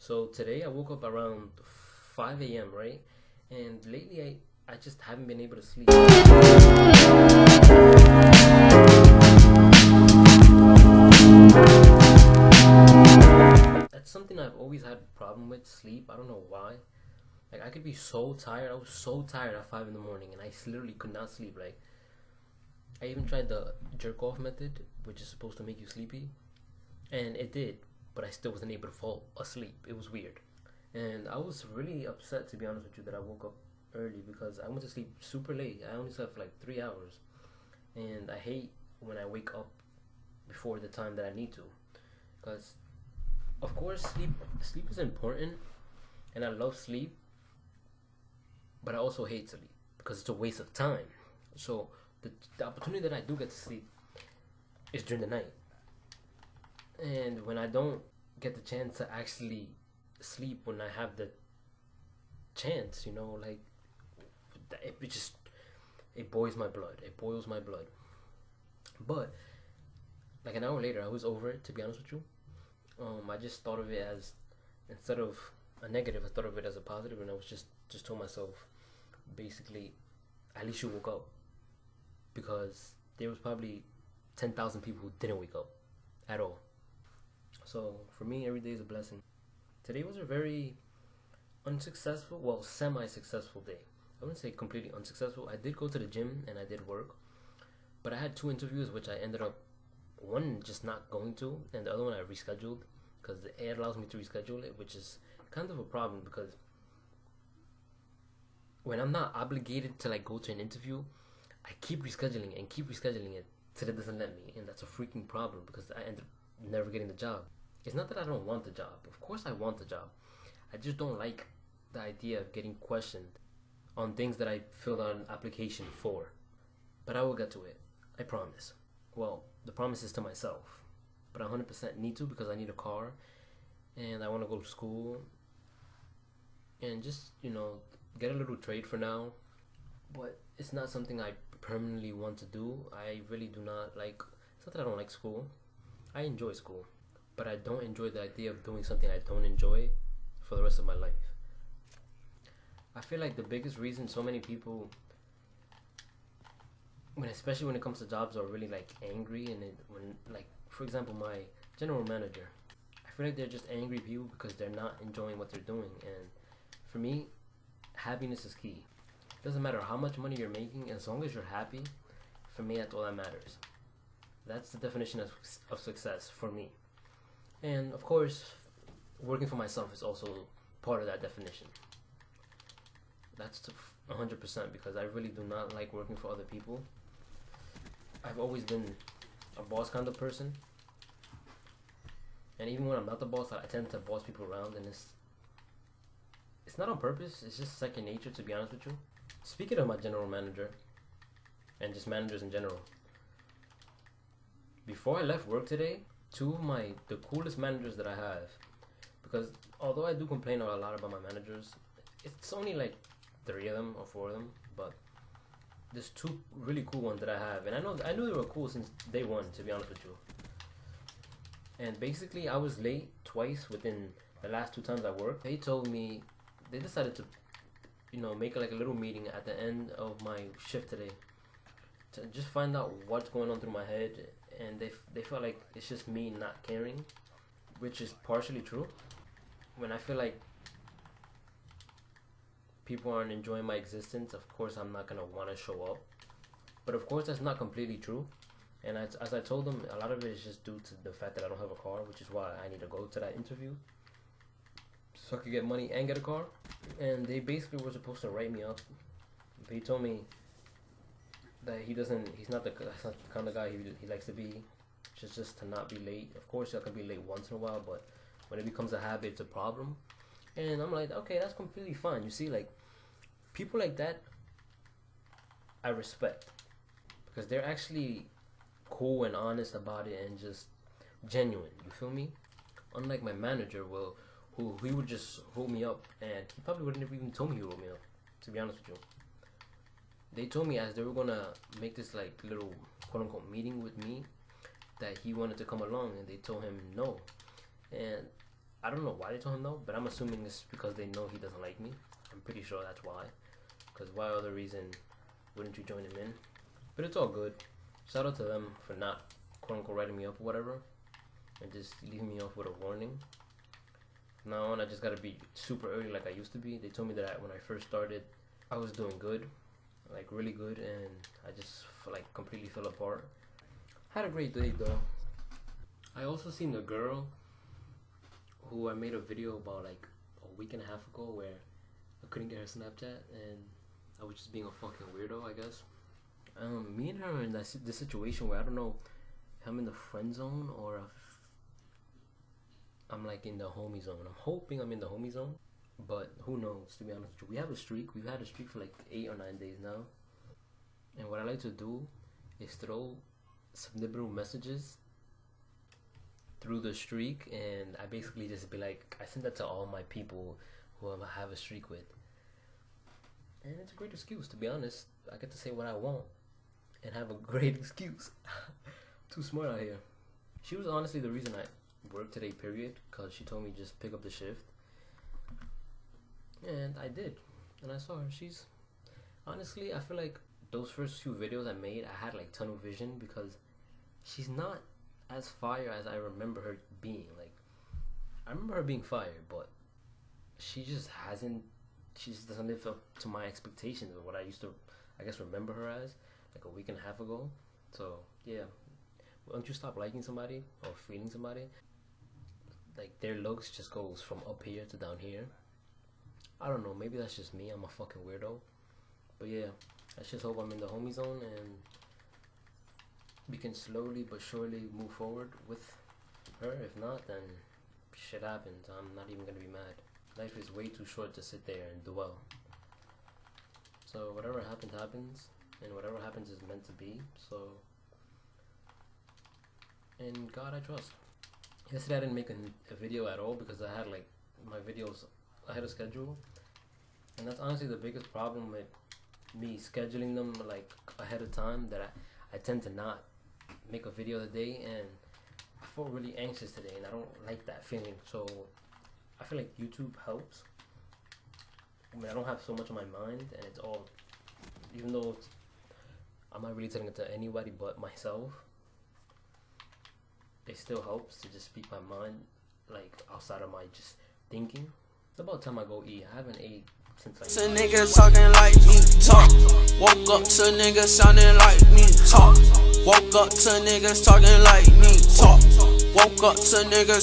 So today I woke up around 5 a.m., right? And lately I just haven't been able to sleep. That's something I've always had a problem with, sleep. I don't know why. Like I could be so tired. I was so tired at 5 in the morning and I literally could not sleep. Like I even tried the jerk off method, which is supposed to make you sleepy, and it did, but I still wasn't able to fall asleep. It was weird. And I was really upset, to be honest with you, that I woke up early because I went to sleep super late. I only slept for like 3 hours, and I hate when I wake up before the time that I need to, because of course sleep is important, and I love sleep, but I also hate sleep because it's a waste of time. So the opportunity that I do get to sleep is during the night, and when I don't get the chance to actually sleep when I have the chance, like it just it boils my blood. It boils my blood. But like an hour later, I was over it. To be honest with you, I just thought of it as, instead of a negative, I thought of it as a positive, and I was just told myself, basically, at least you woke up, because there was probably 10,000 people who didn't wake up at all. So for me, every day is a blessing. Today was a very unsuccessful, well, semi-successful day. I wouldn't say completely unsuccessful. I did go to the gym and I did work, but I had two interviews which I ended up, one just not going to, and the other one I rescheduled because it allows me to reschedule it, which is kind of a problem because when I'm not obligated to like go to an interview, I keep rescheduling and keep rescheduling it till it doesn't let me, and that's a freaking problem because I end up never getting the job. It's not that I don't want the job. Of course I want the job. I just don't like the idea of getting questioned on things that I filled out an application for. But I will get to it. I promise. Well, the promise is to myself. But I 100% need to because I need a car and I want to go to school and just, get a little trade for now. But it's not something I permanently want to do. I really do not like, it's not that I don't like school. I enjoy school, but I don't enjoy the idea of doing something I don't enjoy for the rest of my life. I feel like the biggest reason so many people, especially when it comes to jobs, are really like angry, and when, like, for example, my general manager, I feel like they're just angry people because they're not enjoying what they're doing. And for me, happiness is key. Doesn't matter how much money you're making, as long as you're happy. For me, that's all that matters. That's the definition of success for me. And of course, working for myself is also part of that definition. That's 100% because I really do not like working for other people. I've always been a boss kind of person. And even when I'm not the boss, I tend to boss people around, and it's not on purpose. It's just second nature, to be honest with you. Speaking of my general manager, and just managers in general, before I left work today, two of the coolest managers that I have, because although I do complain a lot about my managers, it's only like 3 of them or 4 of them, but there's two really cool ones that I have, and I knew they were cool since day one, to be honest with you. And basically, I was late twice within the last 2 times I worked. They decided to, make like a little meeting at the end of my shift today to just find out what's going on through my head, and they felt like it's just me not caring, which is partially true. When I feel like people aren't enjoying my existence, of course I'm not gonna want to show up. But of course that's not completely true. And as I told them, a lot of it is just due to the fact that I don't have a car, which is why I need to go to that interview so I could get money and get a car. And they basically were supposed to write me up. They told me that he's not the kind of guy he likes to be, just to not be late. Of course I can be late once in a while, but when it becomes a habit, it's a problem. And I'm like, okay, that's completely fine. You see, like, people like that I respect because they're actually cool and honest about it and just genuine. You feel me? Unlike my manager, who he would just hold me up, and he probably wouldn't have even told me he would hold me up, to be honest with you. They told me as they were gonna make this like little quote unquote meeting with me that he wanted to come along, and they told him no. And I don't know why they told him no, but I'm assuming it's because they know he doesn't like me. I'm pretty sure that's why. Because why other reason wouldn't you join him in? But it's all good. Shout out to them for not quote unquote writing me up or whatever, and just leaving me off with a warning. From now on, I just gotta be super early like I used to be. They told me that when I first started, I was doing good, like really good, and I just like completely fell apart. Had a great day though. I also seen a girl who I made a video about like a week and a half ago where I couldn't get her Snapchat and I was just being a fucking weirdo, I guess. Me and her are in this situation where I don't know if I'm in the friend zone or if I'm like in the homie zone. I'm hoping I'm in the homie zone, but who knows, to be honest with you. We have a streak. We've had a streak for like 8 or 9 days now. And what I like to do is throw subliminal messages through the streak, and I basically just be like, I send that to all my people who I have a streak with. And it's a great excuse, to be honest. I get to say what I want and have a great excuse. Too smart out here. She was honestly the reason I worked today, period, because she told me just pick up the shift. And I did. And I saw her. She's... Honestly, I feel like those first few videos I made, I had like tunnel vision because she's not as fire as I remember her being. Like, I remember her being fire, but she just doesn't live up to my expectations of what I used to, I guess, remember her as like a week and a half ago. So yeah, once you stop liking somebody or feeling somebody, like their looks just goes from up here to down here. I don't know, maybe that's just me. I'm a fucking weirdo. But yeah, I just hope I'm in the homie zone and we can slowly but surely move forward with her. If not, then shit happens. I'm not even gonna be mad. Life is way too short to sit there and dwell. So whatever happens, happens, and whatever happens is meant to be. So, in God I trust. Yesterday I didn't make a video at all because I had like my videos ahead of schedule, and that's honestly the biggest problem with me scheduling them like ahead of time, that I tend to not make a video the day, and I felt really anxious today and I don't like that feeling. So I feel like YouTube helps. I mean, I don't have so much on my mind, and it's all, even though I'm not really telling it to anybody but myself, it still helps to just speak my mind like outside of my just thinking. It's about time I go eat. I haven't ate since like... To niggas talking like me talk. Woke up to niggas sounding like me talk. Woke up to niggas talking like me talk. Woke up to niggas